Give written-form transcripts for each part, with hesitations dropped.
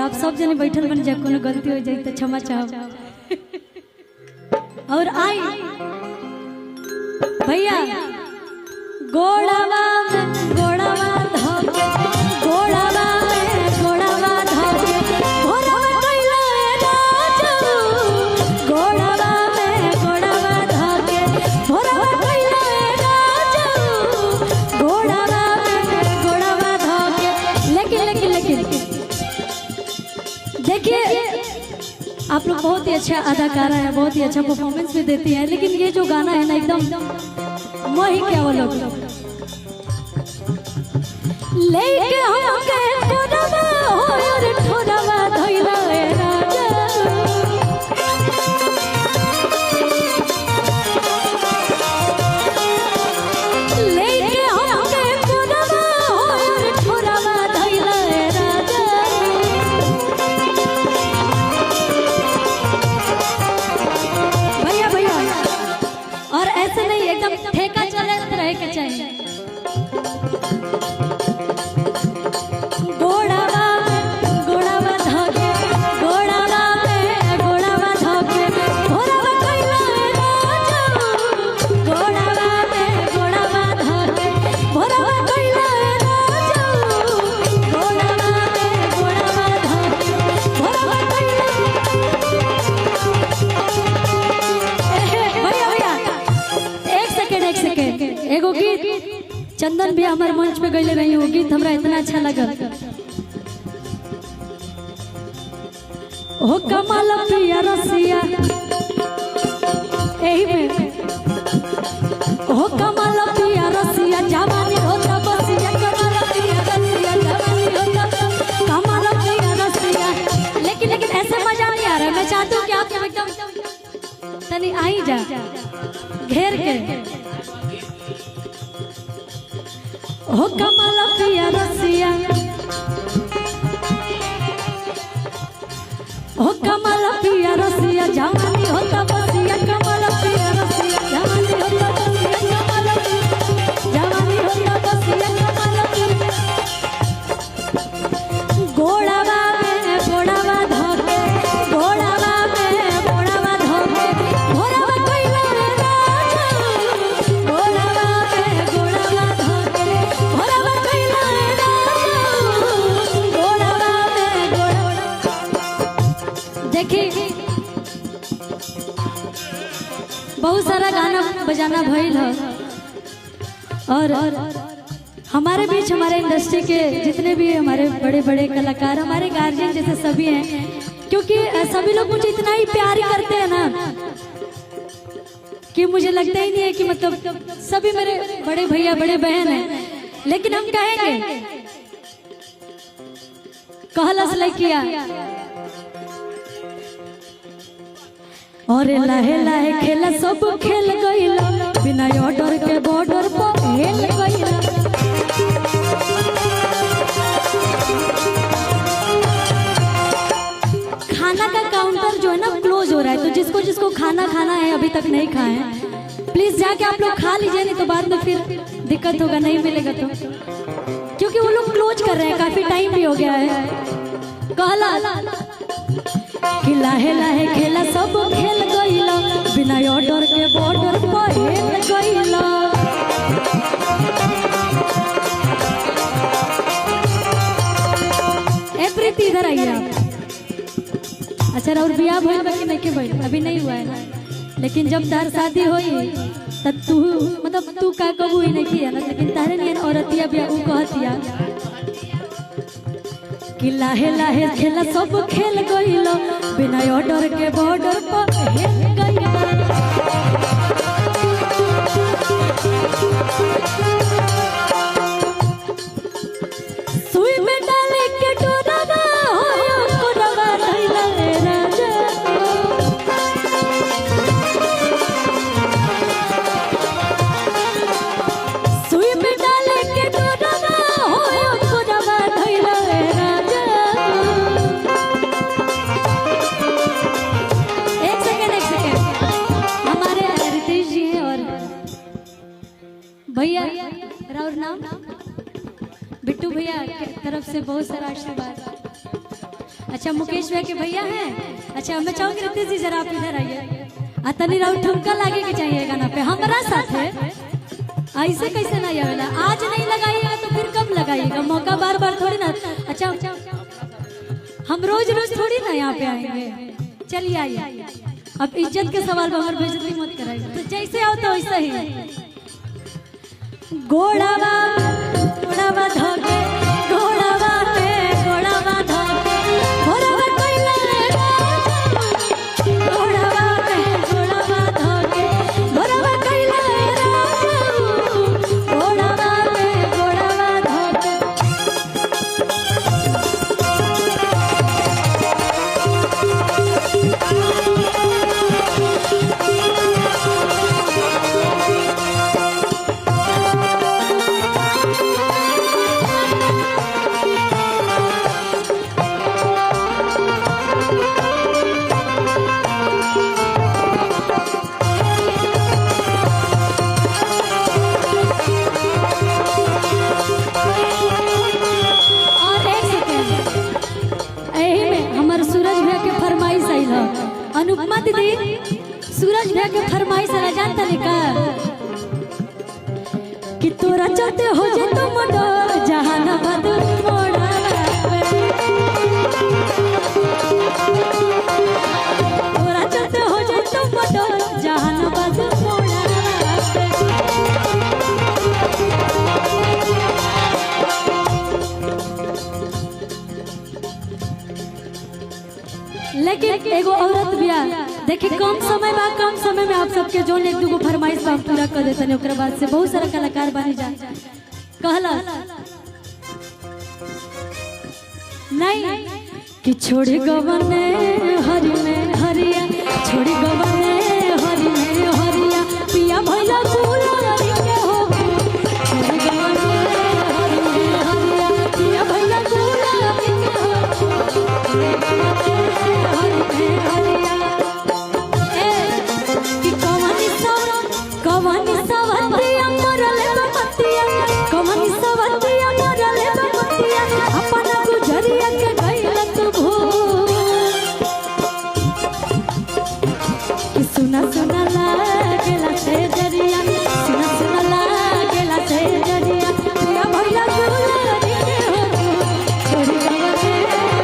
आप सब जने बैठल बन जा, कोनो गलती हो जाए तो क्षमा चाहो। और आई भैया गोड़ावा गोड़ावा धोके गोड़ावा गोड़ावा धोके गोड़ावा कइला राजू गोड़ावा गोड़ावा धोके गोड़ावा कइला राजू गोड़ावा गोड़ावा धोके। लेकिन देखिए आप लोग बहुत ही अच्छा अदाकारा है, बहुत ही अच्छा परफॉर्मेंस भी देती है, लेकिन ये जो गाना है ना एकदम वही क्या वो लोग लेके हमके ठोरवा हो रे ठोरवा धइला रे राजा लेके हमके ठोरवा हो रे ठोरवा धइला रे राजा। भैया भैया और ऐसे नहीं एकदम ठेका चले रहे के चाहिए। गोड़ावा गोड़ावा धोके गोड़ावा गोड़ावा धोके गोड़ावा कइला राजू गोड़ावा गोड़ावा धोके गोड़ावा कइला राजू गोड़ावा गोड़ावा धोके गोड़ावा कइला। भैया भैया एक सेकंड एगो गीत चंदन भी हमारे मंच पे गईले रही, वो गीत हमरा इतना अच्छा लगल। हो कमाल पिया रसिया एही में हो कमाल पिया रसिया जवानी होता बसिया कमाल पिया रसिया जवानी होता कमाल पिया रसिया। लेकिन ऐसे मजा नहीं आ रहा है। मैं चाहती हूँ कि आप एकदम तनी आई जा घेर के हो कमाल पिया रसिया हो कमाल पिया रसिया जवानी होता बसिया कमाल पिया रसिया जवानी होता बसिया कमाल जवानी होता बसिया कमाल गोड़ावा गोड़ावा धोके गोड़ावा गोड़ावा धोके गोड़ावा कइला रे राजू गोड़ावा गोड़ावा धोके गोड़ावा कइला रे राजू गोड़ावा गोड़ावा। देखिए बहुत सारा गाना बजाना भइल है और हमारे बीच हमारे इंडस्ट्री के जितने भी हमारे बड़े बड़े कलाकार हमारे गार्जियन जैसे सभी हैं, क्योंकि सभी लोग मुझे इतना ही प्यार करते हैं ना कि मुझे लगता ही नहीं है कि मतलब सभी मेरे बड़े भैया बड़े बहन हैं। लेकिन हम कहेंगे कहलस लइकिया और लाहे लाहे खेला सब खेल गइला बिना ऑर्डर के बॉर्डर पर हेल गइला। खाना का काउंटर जो है ना क्लोज हो रहा है, तो जिसको जिसको खाना खाना है अभी तक नहीं खाए प्लीज जाके आप लोग खा लीजिए, नहीं तो बाद में फिर दिक्कत होगा, नहीं मिलेगा तो, क्योंकि वो लोग क्लोज कर रहे हैं, काफी टाइम भी हो गया है। कहला कि लाहे लाहे खेला सब खेल गइला बिना ऑर्डर के बॉर्डर पर हेल गइला। ए प्रीति इधर आइए आप। अच्छा और बियाह भइल बा कि नहीं के भइल? अभी नहीं हुआ है ना, लेकिन जब तार शादी होई तब तू मतलब तू का कबू ही नहीं किया ना, लेकिन तारे नियन औरतिया बिया ऊ कहतिया कि लाहे लाहे खेला सब खेल गइला बिना ऑर्डर के बॉर्डर पर हेल गइला। सुई में डाले के डोरवा होया कोरवा धइला रे राजा सुई में डाले के डोरवा होया कोरवा धइला रे राजा। एक सेकंड हमारे रितेश जी हैं और भैया राउर नाम बिट्टू भैया की तरफ से बहुत सारा आशीर्वाद। अच्छा मुकेश भैया के भैया हैं। अच्छा मैं चाहूंगी रितेश जी जरा आप इधर आइए। तनी राउंड ठुमका लागे के चाहिए गाना पे हमारा साथ है। ऐसे कैसे नहीं आवेला, आज नहीं लगाइएगा तो फिर कब लगाइएगा, मौका बार बार थोड़ी ना। अच्छा हम रोज रोज थोड़ी ना यहाँ पे आएंगे। चलिए आइए, अब इज्जत के सवाल पर हमारी बेइज्जती मत कराइए। तो जैसे आओ तो वैसा ही घोड़ावा घोड़ावा धोके घोड़ावा पे घोड़ावा धोके घोड़ावा कोइला घोड़ावा पे घोड़ावा धोके घोड़ावा कोइला घोड़ावा पे घोड़ावा धोके। अनुपमा दीदी सूरज भैया के फरमाइश है जानता नहीं का कि तोरा चलते हो जे तो मोड़ो जहानाबाद मोड़ा तोरा चलते हो जे तो मोड़ो जहानाबाद मोड़ा। लेकिन एगो औरत बिया देखी कम समय में आप सबके जो एक दूगो फरमाइश बा पूरा कर देते ओकरा बाद से बहुत सारा कलाकार बनी जा कहला नहीं कि छोड़ी गवने हरि में हरिया छोड़ी गवने हरि में हरिया पिया भैया गुलारी के हो छोड़ी गवने हरि में हरिया पिया भैया गुलारी के हो सुना सुना लागेला से जरिया सुना सुना लागेला से जरिया पिया भैया गुलारी के हो छोड़ी गवने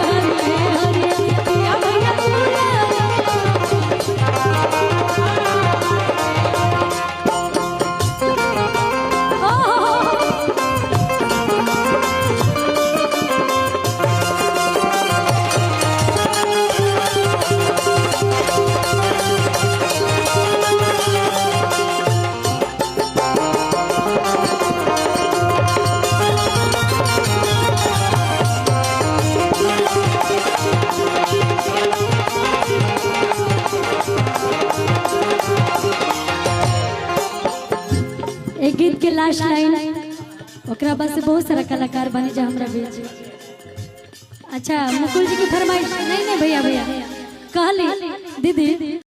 हरि हरि पिया भैया एक गीत के लास्ट लाइन ओकरा बाद से बहुत सारा कलाकार बने जा हमरा बीच। अच्छा मुकुल जी की फरमाइश नहीं भैया कहली दीदी